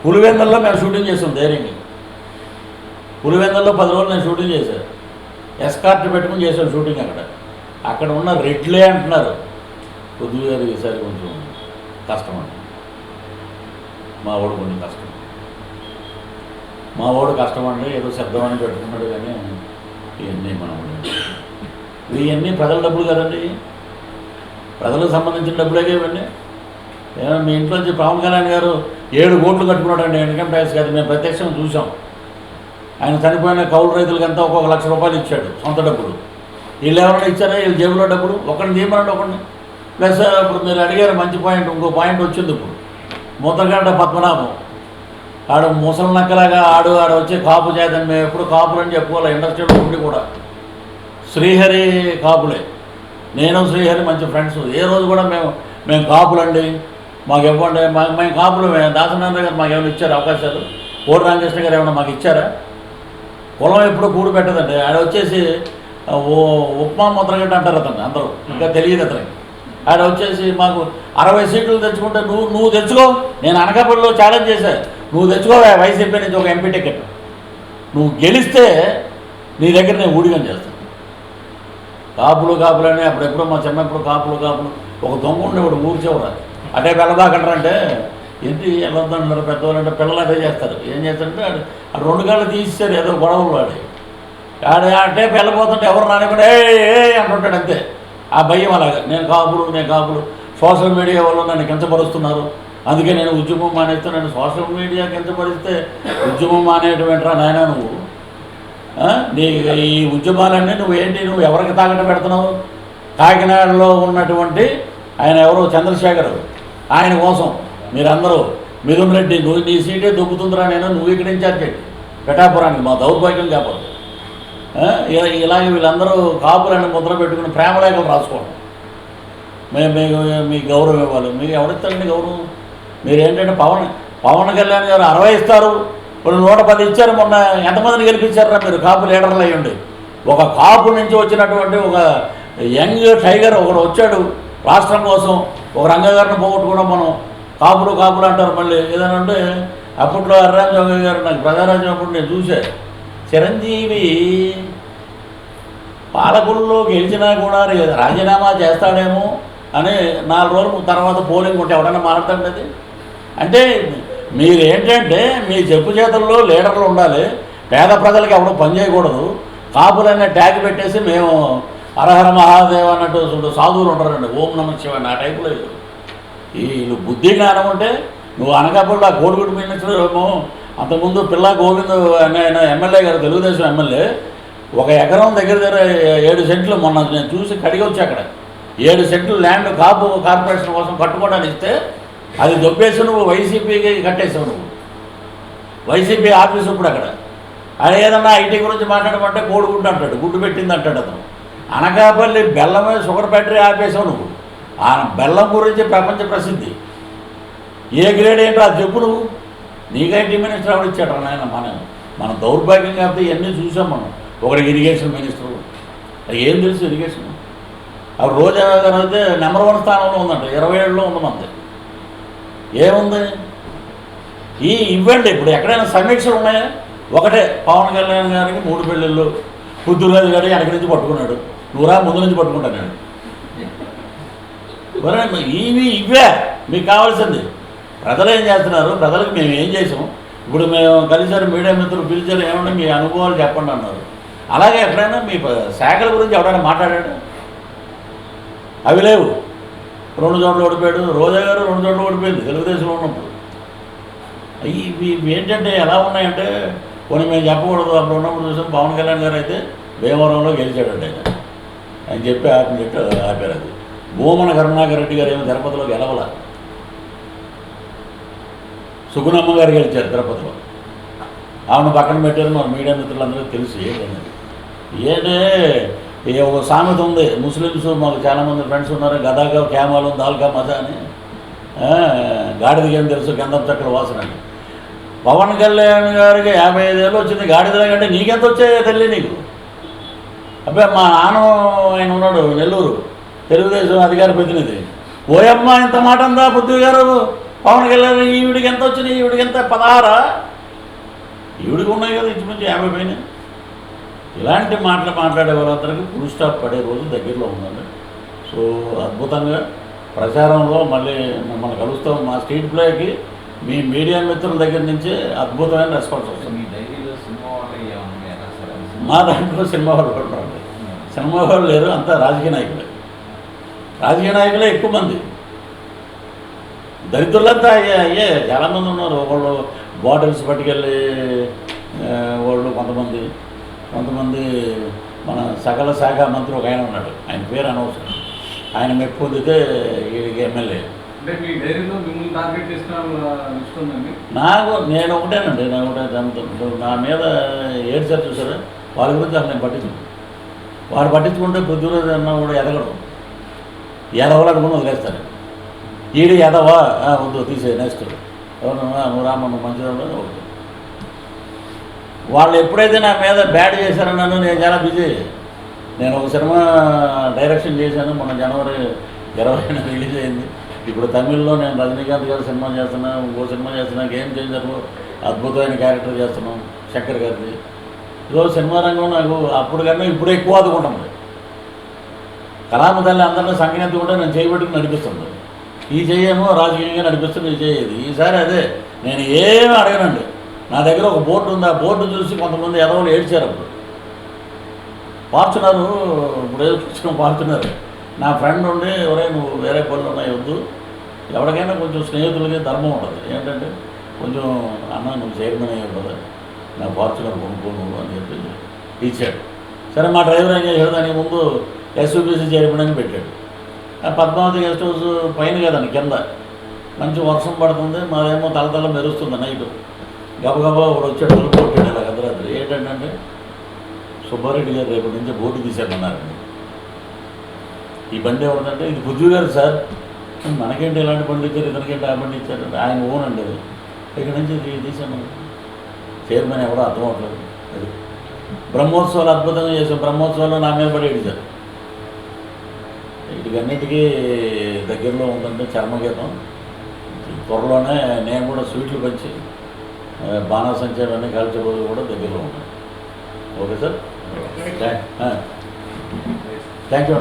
పులివెందల్లో మేము షూటింగ్ చేసాం ధైర్యంగా. పులివెందల్లో 10 రోజులు నేను షూటింగ్ చేశాను. ఎస్కార్ట్ పెట్టుకుని చేశాను షూటింగ్. అక్కడ ఉన్న రెడ్లే అంటున్నారు పృథ్వీ గారు ఈసారి కొంచెం కష్టం అండి. మా వాడు కొంచెం కష్టం, మా వాడు కష్టం అండి. ఏదో శబ్దమని పెట్టుకున్నాడు కానీ ఇవన్నీ ఇవన్నీ ప్రజల డబ్బులు కదండి, ప్రజలకు సంబంధించిన డబ్బులే ఇవన్నీ. ఏమో మీ ఇంట్లోంచి పవన్ కళ్యాణ్ గారు 7 కోట్లు కట్టుకున్నాడండి ఇన్కమ్ ట్యాక్స్ కాదు. మేము ప్రత్యక్షంగా చూసాం. ఆయన చనిపోయిన కౌలు రైతులకంతా ఒక్కొక్క ₹1,00,000 ఇచ్చాడు సొంత డబ్బులు. వీళ్ళు ఎవరైనా ఇచ్చారా? వీళ్ళు జేబులో డబ్బులు ఒకరిని తీయమనండి, ఒకరిని. ప్లస్ ఇప్పుడు మీరు అడిగారు మంచి పాయింట్, ఇంకో పాయింట్ వచ్చింది. ఇప్పుడు ముద్రగడ్డ పద్మనాభం ఆడు ముసలి నక్కలాగా ఆడు వచ్చే కాపు చేద్దాం. మేము ఎప్పుడు కాపులు అని చెప్పుకోవాలి ఇండస్ట్రీలో ఉండి కూడా. శ్రీహరి కాపులే, నేను శ్రీహరి మంచి ఫ్రెండ్స్. ఏ రోజు కూడా మేము కాపులండి, మాకు ఇవ్వండి, మేము కాపులు, దాసనారాయణ గారు మాకు ఏమైనా ఇచ్చారు అవకాశాలు? కోడి రామకృష్ణ గారు ఏమైనా మాకు ఇచ్చారా? కులం ఎప్పుడు కూడు పెట్టదండి. ఆడ వచ్చేసి ఉప్మా ముద్రగడ్డ అంటారు అతను, అందరూ ఇంకా తెలియదు అతనికి. ఆడ వచ్చేసి మాకు 60 సీట్లు తెచ్చుకుంటే నువ్వు తెచ్చుకో, నేను అనకాపల్లిలో ఛాలెంజ్ చేశాను, నువ్వు తెచ్చుకో వైసీపీ నుంచి ఒక ఎంపీ టికెట్, నువ్వు గెలిస్తే నీ దగ్గర నేను ఊడిగం చేస్తాను. కాపులు అని అప్పుడెప్పుడో మా చిన్నప్పుడు కాపులు ఒక దొంగ ఉండేవాడు ఊరు చివర, అటే వెళ్ళదాకంటారంటే ఏంటి వెళ్ళొద్దన్నారు పెద్దవాళ్ళు అంటే, పిల్లలు అదే చేస్తారు. ఏం చేస్తారంటే ఆడు 2 కాళ్ళు తీసేశారు ఏదో గొడవలు ఆడు అటే వెళ్ళిపోతుంటే ఎవరు రానివ్వకుండా ఏ అంటుంటాడు అంతే. ఆ భయం అలాగా. నేను కాపులు సోషల్ మీడియా వాళ్ళు నన్ను కించపరుస్తున్నారు, అందుకే నేను ఉద్యమం మానేస్తాను. సోషల్ మీడియా కించపరిస్తే ఉద్యమం మానేటువంటిరా నాయన నువ్వు? నీ ఈ ఉద్యమాలన్నీ నువ్వు ఎవరికి తాగట పెడుతున్నావు? కాకినాడలో ఉన్నటువంటి ఆయన ఎవరో చంద్రశేఖర్, ఆయన కోసం మీరందరూ మిథున్ రెడ్డి నీ సీటే దొబ్బుతుందిరా నేను, నువ్వు ఇక్కడి నుంచి వచ్చేటి పిఠాపురానికి, మా దౌర్భాగ్యం కాకపోతే. ఇలాగే వీళ్ళందరూ కాపులని ముద్ర పెట్టుకుని ప్రేమలేఖలు రాసుకోవడం, మీకు గౌరవం ఇవ్వాలి. మీకు ఎవరిస్తారండి గౌరవం? మీరేంటంటే పవన్ కళ్యాణ్ గారు 60 ఇస్తారు, ఇప్పుడు 110 ఇచ్చారు. మొన్న ఎంతమందిని గెలిపించారా మీరు కాపు లీడర్లు అయ్యండి? ఒక కాపు నుంచి వచ్చినటువంటి ఒక యంగ్ టైగర్ ఒకడు వచ్చాడు రాష్ట్రం కోసం. ఒక రంగగారిని పోగొట్టుకోవడం మనం కాపులు అంటారు. మళ్ళీ ఏదైనా అంటే అప్పట్లో అర్రాజోగ గారు నాకు ప్రజారాజ్యం అప్పుడు నేను చూశాను, చిరంజీవి పాలకుల్లో గెలిచినా కూడా రాజీనామా చేస్తాడేమో అని 4 రోజుల తర్వాత పోలింగ్ ఉంటే ఎవడన్నా మాట్లాడుతుంది. అంటే మీరేంటంటే మీ చెప్పు చేతుల్లో లీడర్లు ఉండాలి, పేద ప్రజలకు ఎవరు పని చేయకూడదు. కాపులనే ట్యాగ్ పెట్టేసి మేము హరహర మహాదేవ్ అన్నట్టు సాధువులు ఉంటారండి, ఓం నమః శివాయ ఆ టైపులో. వీళ్ళు బుద్ధి జ్ఞానం ఉంటే నువ్వు అనకాపల్లి ఆ కోడిగుడ్డు మినిస్టర్ ఏమో అంతకుముందు పిల్లా గోవింద్ అనే ఎమ్మెల్యే గారు, తెలుగుదేశం ఎమ్మెల్యే, 1 ఎకరం దగ్గర 7 సెంట్లు మొన్న నేను చూసి కడిగి వచ్చి అక్కడ 7 సెంట్లు ల్యాండ్ కాపు కార్పొరేషన్ కోసం కట్టుకోవడానికి ఇస్తే అది దొబ్బేసి నువ్వు వైసీపీకి కట్టేసావు. నువ్వు వైసీపీ ఆఫీసు ఇప్పుడు అక్కడ అది ఏదన్నా ఐటీ గురించి మాట్లాడమంటే కోడిగుడ్డు అంటాడు, గుడ్డు పెట్టింది అంటాడు అతను. అనకాపల్లి బెల్లమే షుగర్ ఫ్యాక్టరీ ఆపేసావు నువ్వు. ఆ బెల్లం గురించి ప్రపంచ ప్రసిద్ధి. ఏ గ్రేడ్ ఏంటో అది చెప్పు నువ్వు. నీకు ఐటీ మినిస్టర్ ఎవరు ఇచ్చాడు నాయన? మన దౌర్భాగ్యం కాబట్టి ఇవన్నీ చూసాం మనం. ఒకటి ఇరిగేషన్ మినిస్టరు, ఏం తెలుసు ఇరిగేషన్? అవి రోజా గారు అయితే నెంబర్ 1 స్థానంలో ఉందంట, 27లో ఉంది మనది. ఏముంది? ఇవ్వండి. ఇప్పుడు ఎక్కడైనా సమీక్షలు ఉన్నాయా? ఒకటే, పవన్ కళ్యాణ్ గారికి 3 పెళ్ళిళ్ళు, పుత్తూరురాజు గారు వెనక నుంచి పట్టుకున్నాడు, నువ్వురా ముందు నుంచి పట్టుకుంటాను. ఇవే మీకు కావాల్సింది. ప్రజలు ఏం చేస్తున్నారు? ప్రజలకు మేము ఏం చేసాం? ఇప్పుడు మేము కలిసారు, మీడియా మిత్రులు పిలిచారు, ఏమన్నా మీ అనుభవాలు చెప్పండి అన్నారు. అలాగే ఎక్కడైనా మీ శాఖల గురించి ఎవరైనా మాట్లాడాడు? అవి లేవు. 2 చోట్ల ఓడిపోయాడు. రోజా గారు 2 చోట్ల ఓడిపోయింది తెలుగుదేశంలో ఉన్నప్పుడు. ఇవి ఏంటంటే ఎలా ఉన్నాయంటే కొన్ని మేము చెప్పకూడదు. అప్పుడు ఉన్నప్పుడు చూసాం, పవన్ కళ్యాణ్ గారు అయితే భీమవరంలో గెలిచాడండి ఆయన చెప్పి ఆపారు. అది భూమన కరుణాకర్ రెడ్డి గారు ఏమో తిరుపతిలో గెలవల, సుగుణమ్మ గారు గెలిచారు తిరుపతిలో. ఆమెను పక్కన పెట్టారు. మన మీడియా మిత్రులందరికీ తెలుసు ఏంటంటే ఒక సామెత ఉంది. ముస్లిమ్స్ మాకు చాలామంది ఫ్రెండ్స్ ఉన్నారు, గదాగా క్యామాలు దాల్కా మజా అని, గాడిదకి ఏం తెలుసు గంధం చక్కల వాసన అని. పవన్ కళ్యాణ్ గారికి 55 ఏళ్ళు వచ్చింది, గాడిద కంటే నీకెంత వచ్చాయో తల్లి నీకు? అబ్బాయి మా నాన్న ఆయన ఉన్నాడు నెల్లూరు, తెలుగుదేశం అధికార ప్రతినిధి. ఓయమ్మ ఇంత మాట అందా పృథ్వీ గారు? పవన్ కళ్యాణ్ ఈవిడికి ఎంత వచ్చినాయి? ఈవిడికి ఎంత 16? ఈవిడికి ఉన్నాయి కదా ఇంచుమించు 50 పైన. ఇలాంటి మాటలు మాట్లాడే వాళ్ళందరికీ ఫుల్ స్టాప్ పడే రోజు దగ్గరలో ఉందండి. సో అద్భుతంగా ప్రచారంలో మళ్ళీ మిమ్మల్ని కలుస్తాం. మా స్ట్రీట్ ప్లేకి మీ మీడియా మిత్రుల దగ్గర నుంచి అద్భుతమైన రెస్పాన్స్ వస్తుంది. మా దాంట్లో సినిమా వాళ్ళు ఉంటారండి. సినిమా వాళ్ళు లేరు, అంతా రాజకీయ నాయకులే. రాజకీయ నాయకులే ఎక్కువ మంది. దరిద్రులంతా అయ్యే చాలామంది ఉన్నారు. ఒకళ్ళు బాటిల్స్ పట్టుకెళ్ళి వాళ్ళు, కొంతమంది మన సకల శాఖ మంత్రి ఒక ఆయన ఉన్నాడు, ఆయన పేరు అనవసరం, ఆయన మెప్పు పొందితే వీడికి ఎమ్మెల్యే. నేను ఒకటేనండి, నా మీద ఏడ్చారు చూసారా, వాళ్ళ గురించి అసలు నేను పట్టించు. వాడు పట్టించుకుంటే పృథ్వీరాజ్ అన్న కూడా ఎదగడం ఎదవాలనుకుని వదిలేస్తారు. ఈడు ఎదవా వద్దు తీసే నెక్స్ట్ ఎవరన్నా నువ్వు రామన్న మంచిదా వద్దు. వాళ్ళు ఎప్పుడైతే నా మీద బ్యాడ్ చేశారన్నాను నేను చాలా బిజీ. నేను ఒక సినిమా డైరెక్షన్ చేశాను, మొన్న జనవరి 20న రిలీజ్ అయింది. ఇప్పుడు తమిళ్లో నేను రజనీకాంత్ గారి సినిమా చేస్తున్నాను, ఇంకో సినిమా చేస్తున్నా, గేమ్ చేంజర్లో అద్భుతమైన క్యారెక్టర్ చేస్తున్నాం శంకర్ గారిది. ఈరోజు సినిమా రంగం నాకు అప్పుడు కన్నా ఇప్పుడు ఎక్కువ ఆదుకుంటుంది. కళామ తల్లి అందరినీ సంగతి కూడా నేను చేయబెట్టుకుని నడిపిస్తుంది. ఈ చేయమో రాజకీయంగా నడిపిస్తుంది, ఈ చేయదు. ఈసారి అదే నేను ఏమీ అడగనండి. నా దగ్గర ఒక బోర్డు ఉంది, ఆ బోర్డు చూసి కొంతమంది ఎదవలు ఏడ్చారు. అప్పుడు పార్చున్నారు, ఇప్పుడు ఏదో పుస్తకం పార్చున్నారు. నా ఫ్రెండ్ ఉండి ఎవరైనా నువ్వు వేరే పనులు ఉన్నాయి వద్దు, ఎవరికైనా కొంచెం స్నేహితులకి ధర్మం ఉంటుంది. ఏంటంటే కొంచెం అన్న నువ్వు చైర్మన్ అయ్యావు కదా, నా ఫార్చునర్ కొనుక్కోను అని చెప్పి ఇచ్చాడు. సరే మా డ్రైవర్ ఏం చేశాడు, దానికి ముందు ఎస్యూబీసీ చైర్మన్ అని పెట్టాడు. పద్మావతి గెస్ట్ హౌస్ పైన కదండి, కింద మంచి వర్షం పడుతుంది, మాదేమో తలతల మెరుస్తుంది నైటు. గబగబా ఒకడు వచ్చాడు, తలుపు కొట్టాడు ఇలా అర్ధరాత్రి. ఏంటంటే సుబ్బారెడ్డి గారు రేపటి నుంచి బోర్డు తీసేమన్నారండి. ఈ బండి ఎవరిదంటే ఇది పృథ్వీ గారు సార్. మనకేంటి ఇలాంటి బండ్లు ఇచ్చారు, ఇతనికేంటి ఆ బండి ఇచ్చారు, ఆయన ఓన్ అండి అది. ఇక్కడ నుంచి తీసాను, చైర్మన్ ఎవడో అర్థం అవట్లేదు. అది బ్రహ్మోత్సవాలు అద్భుతంగా చేసాం. బ్రహ్మోత్సవాల్లో నా మీద పడి ఏడిచారు. వీటికన్నిటికీ దగ్గరలో ఉందంటే చర్మగీతం. త్వరలోనే నేను కూడా స్వీట్లు పంచి బాణాసంచాలన్నీ కాల్చే రోజు కూడా దగ్గరలో ఉన్నాయి. ఓకే సార్, థ్యాంక్ యూ అండి.